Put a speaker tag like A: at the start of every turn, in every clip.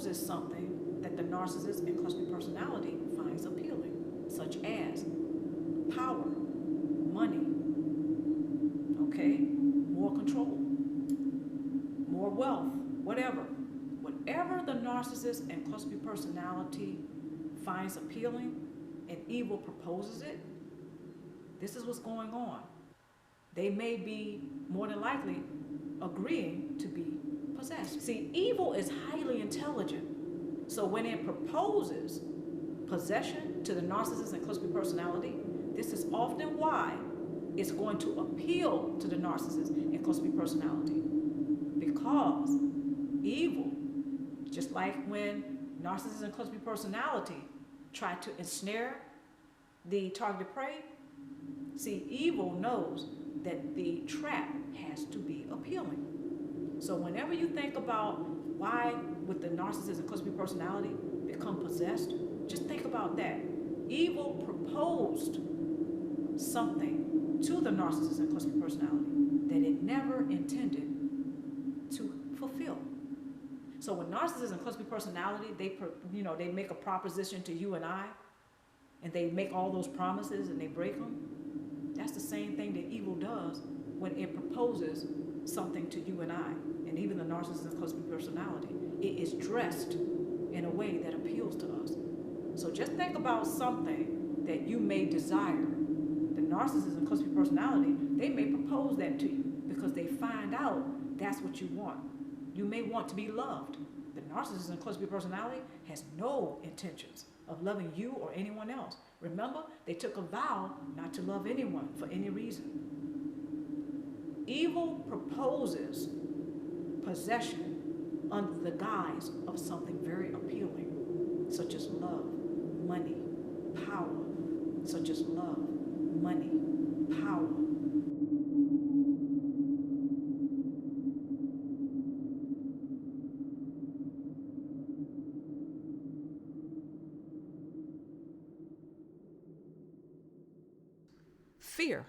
A: proposes something that the narcissist and cluster personality finds appealing, such as power, money, okay, more control, more wealth, whatever. Whatever the narcissist and cluster personality finds appealing and evil proposes it, this is what's going on. They may be more than likely agreeing to be possessed. See, evil is highly intelligent. So when it proposes possession to the narcissist and cluster personality, this is often why it's going to appeal to the narcissist and cluster personality. Because evil, just like when narcissist and cluster personality try to ensnare the targeted prey, see, evil knows that the trap has to be appealing. So whenever you think about why would the narcissist and cluster personality become possessed, just think about that. Evil proposed something to the narcissist and cluster personality that it never intended to fulfill. So when narcissists and cluster personality, they make a proposition to you and I, and they make all those promises and they break them. That's the same thing that evil does when it proposes something to you and I, and even the narcissist and cluster personality. It is dressed in a way that appeals to us. So just think about something that you may desire. The narcissist and cluster personality, they may propose that to you because they find out that's what you want. You may want to be loved. The narcissist and cluster personality has no intentions of loving you or anyone else. Remember, they took a vow not to love anyone for any reason. Evil proposes possession under the guise of something very appealing, such as love, money, power, such as love, money, power. Fear,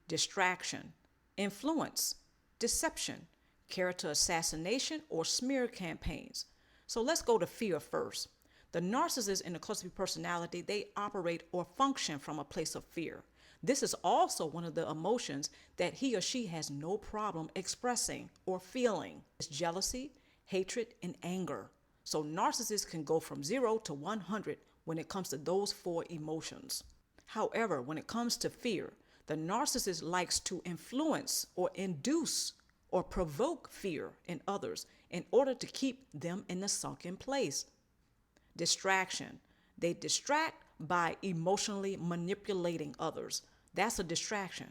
A: distraction, influence, deception, character assassination, or smear campaigns. So let's go to fear first. The narcissist and the cluster personality, they operate or function from a place of fear. This is also one of the emotions that he or she has no problem expressing or feeling. It's jealousy, hatred, and anger. So narcissists can go from 0 to 100 when it comes to those 4 emotions. However, when it comes to fear, the narcissist likes to influence or induce or provoke fear in others in order to keep them in a sunken place. Distraction. They distract by emotionally manipulating others. That's a distraction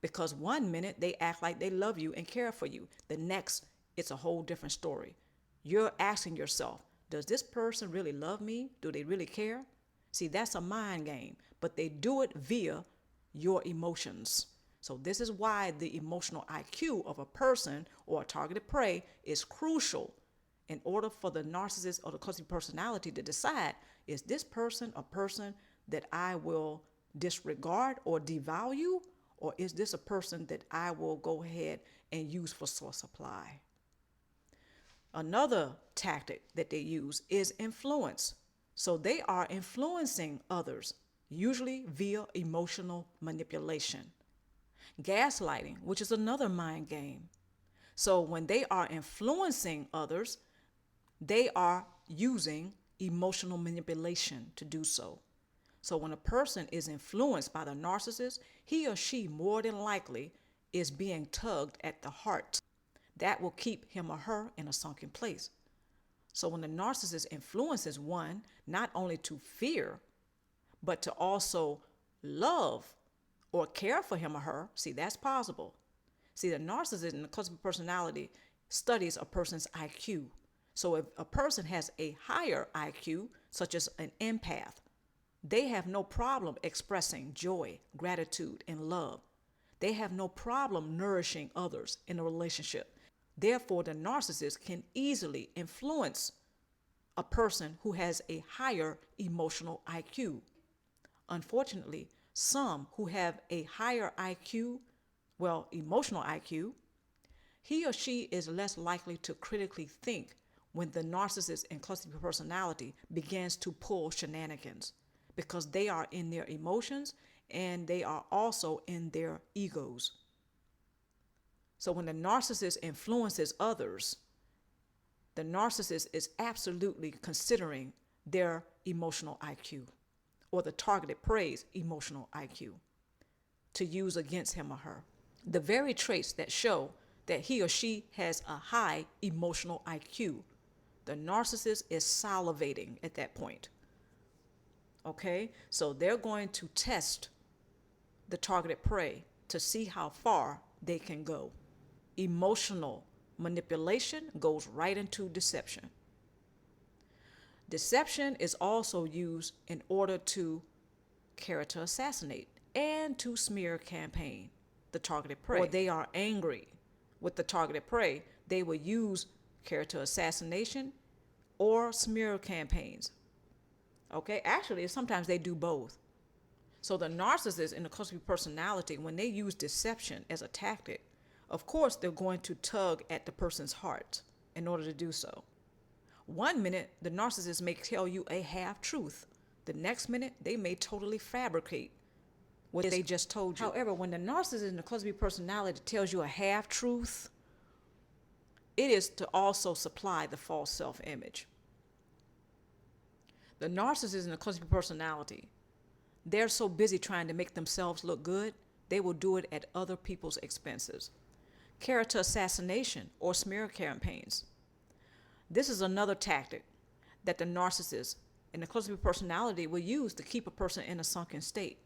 A: because one minute they act like they love you and care for you. The next, it's a whole different story. You're asking yourself, does this person really love me? Do they really care? See, that's a mind game, but they do it via your emotions. So this is why the emotional IQ of a person or a targeted prey is crucial in order for the narcissist or the cluster personality to decide, is this person a person that I will disregard or devalue, or is this a person that I will go ahead and use for source supply? Another tactic that they use is influence. So they are influencing others, usually via emotional manipulation. Gaslighting, which is another mind game. So when they are influencing others, they are using emotional manipulation to do so. So when a person is influenced by the narcissist, he or she more than likely is being tugged at the heart. That will keep him or her in a sunken place. So when the narcissist influences one, not only to fear, but to also love or care for him or her, see, that's possible. See, the narcissist and the cluster personality studies a person's IQ. So if a person has a higher IQ, such as an empath, they have no problem expressing joy, gratitude, and love. They have no problem nourishing others in a relationship. Therefore, the narcissist can easily influence a person who has a higher emotional IQ. Unfortunately, some who have a higher IQ, emotional IQ, he or she is less likely to critically think when the narcissist and cluster B personality begins to pull shenanigans, because they are in their emotions and they are also in their egos. So when the narcissist influences others, the narcissist is absolutely considering their emotional IQ, or the targeted prey's emotional IQ, to use against him or her. The very traits that show that he or she has a high emotional IQ, the narcissist is salivating at that point. Okay, so they're going to test the targeted prey to see how far they can go. Emotional manipulation goes right into deception. Deception is also used in order to character assassinate and to smear campaign the targeted prey. Or they are angry with the targeted prey, they will use character assassination or smear campaigns. Okay, actually, sometimes they do both. So the narcissist in the cluster B personality, when they use deception as a tactic, of course, they're going to tug at the person's heart in order to do so. One minute, the narcissist may tell you a half-truth. The next minute, they may totally fabricate what they just told you. However, when the narcissist in the cluster B personality tells you a half-truth, it is to also supply the false self-image. The narcissist in the cluster B personality, they're so busy trying to make themselves look good, they will do it at other people's expenses. Character assassination or smear campaigns. This is another tactic that the narcissist and the cluster B personality will use to keep a person in a sunken state.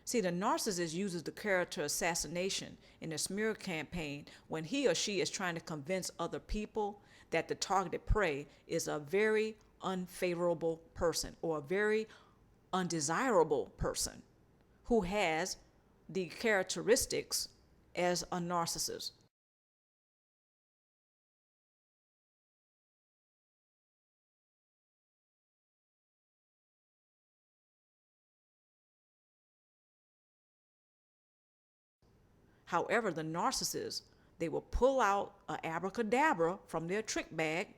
A: See, the narcissist uses the character assassination in the smear campaign when he or she is trying to convince other people that the targeted prey is a very unfavorable person or a very undesirable person who has the characteristics as a narcissist. However, the narcissists, they will pull out an abracadabra from their trick bag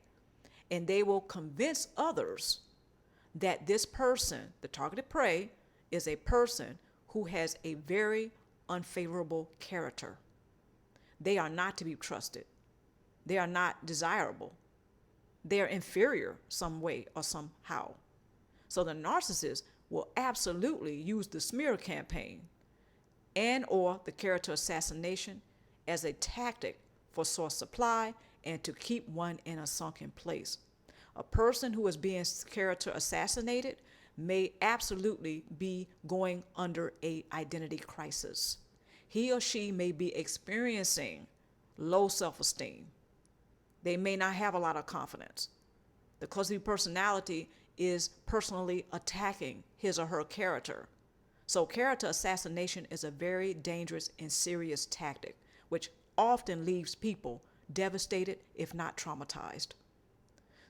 A: and they will convince others that this person, the targeted prey, is a person who has a very unfavorable character. They are not to be trusted. They are not desirable. They are inferior some way or somehow. So the narcissist will absolutely use the smear campaign and or the character assassination as a tactic for source supply and to keep one in a sunken place. A person who is being character assassinated may absolutely be going under an identity crisis. He or she may be experiencing low self-esteem. They may not have a lot of confidence. The cluster B personality is personally attacking his or her character. So character assassination is a very dangerous and serious tactic, which often leaves people devastated, if not traumatized.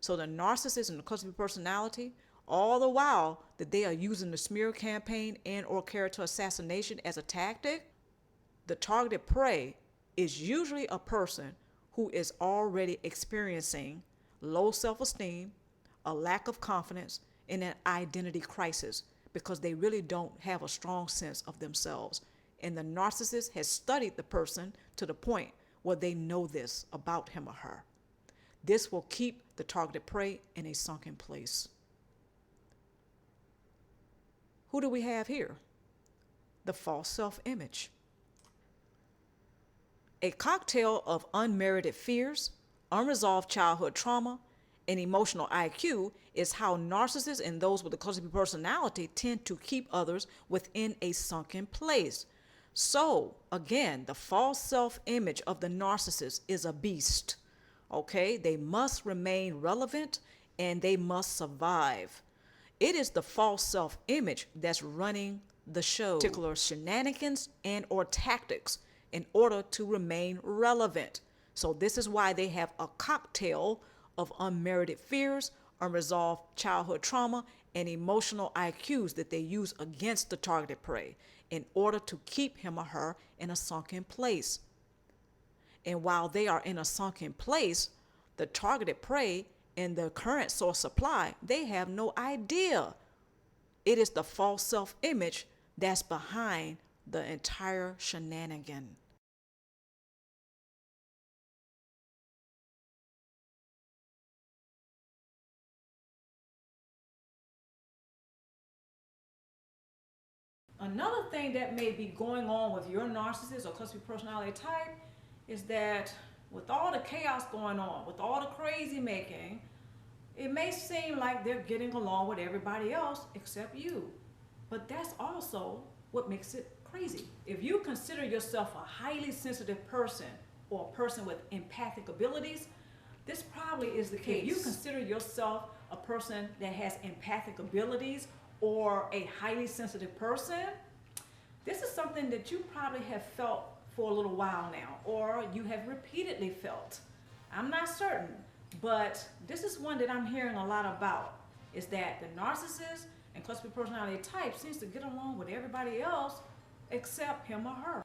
A: So the narcissist and the cluster B personality, all the while that they are using the smear campaign and or character assassination as a tactic, the targeted prey is usually a person who is already experiencing low self-esteem, a lack of confidence, and an identity crisis because they really don't have a strong sense of themselves. And the narcissist has studied the person to the point where they know this about him or her. This will keep the targeted prey in a sunken place. Who do we have here? The false self-image. A cocktail of unmerited fears, unresolved childhood trauma, and emotional IQ is how narcissists and those with the cluster B personality tend to keep others within a sunken place. So, again, the false self-image of the narcissist is a beast. Okay, they must remain relevant and they must survive. It is the false self-image that's running the show, particular shenanigans and or tactics in order to remain relevant. So this is why they have a cocktail of unmerited fears, unresolved childhood trauma, and emotional IQs that they use against the targeted prey in order to keep him or her in a sunken place. And while they are in a sunken place, the targeted prey and the current source supply, they have no idea. It is the false self-image that's behind the entire shenanigan. Another thing that may be going on with your narcissist or cluster personality type is that with all the chaos going on, with all the crazy making, it may seem like they're getting along with everybody else except you. But that's also what makes it crazy. If you consider yourself a highly sensitive person or a person with empathic abilities, this probably is the case. If you consider yourself a person that has empathic abilities or a highly sensitive person, this is something that you probably have felt for a little while now, or you have repeatedly felt. I'm not certain, but this is one that I'm hearing a lot about, is that the narcissist and cluster personality type seems to get along with everybody else except him or her.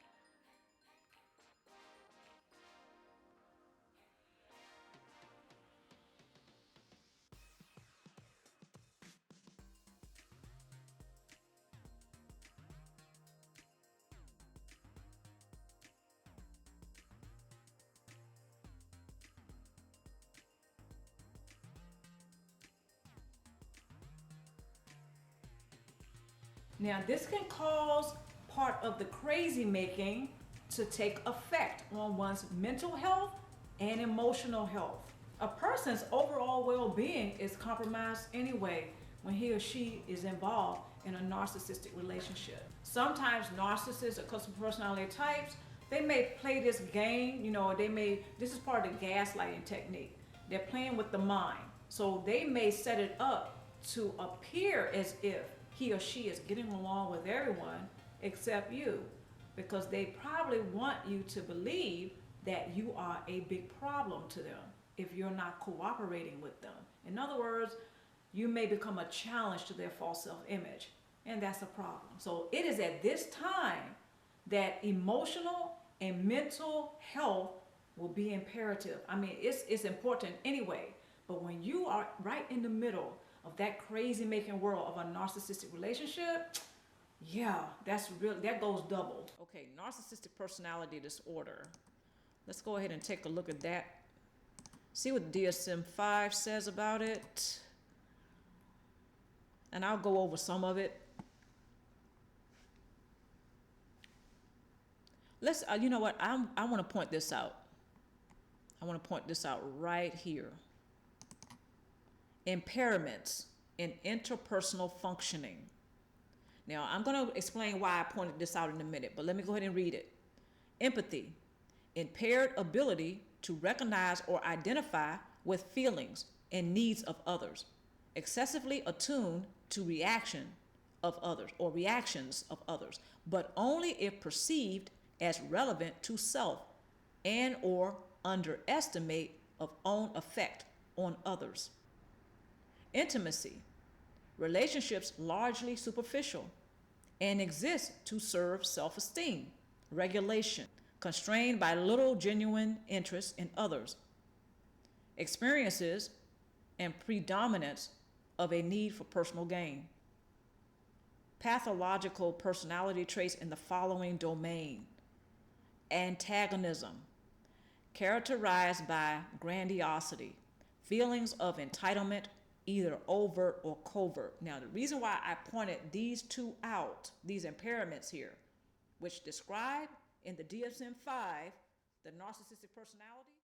A: Now, this can cause part of the crazy making to take effect on one's mental health and emotional health. A person's overall well-being is compromised anyway when he or she is involved in a narcissistic relationship. Sometimes narcissists or cluster personality types, they may play this game, this is part of the gaslighting technique. They're playing with the mind. So they may set it up to appear as if he or she is getting along with everyone except you, because they probably want you to believe that you are a big problem to them if you're not cooperating with them. In other words, you may become a challenge to their false self-image, and that's a problem. So it is at this time that emotional and mental health will be imperative. I mean, it's important anyway, but when you are right in the middle of that crazy making world of a narcissistic relationship, yeah, that goes double. Okay, narcissistic personality disorder. Let's go ahead and take a look at that. See what DSM-5 says about it. And I'll go over some of it. You know what? I want to point this out. I want to point this out right here. Impairments in interpersonal functioning. Now, I'm going to explain why I pointed this out in a minute, but let me go ahead and read it. Empathy, impaired ability to recognize or identify with feelings and needs of others, excessively attuned to reactions of others, but only if perceived as relevant to self and or underestimate of own effect on others. Intimacy, relationships largely superficial and exist to serve self-esteem, regulation, constrained by little genuine interest in others, experiences and predominance of a need for personal gain. Pathological personality traits in the following domain: antagonism, characterized by grandiosity, feelings of entitlement, either overt or covert. Now, the reason why I pointed these two out, these impairments here, which describe in the DSM-5 the narcissistic personality,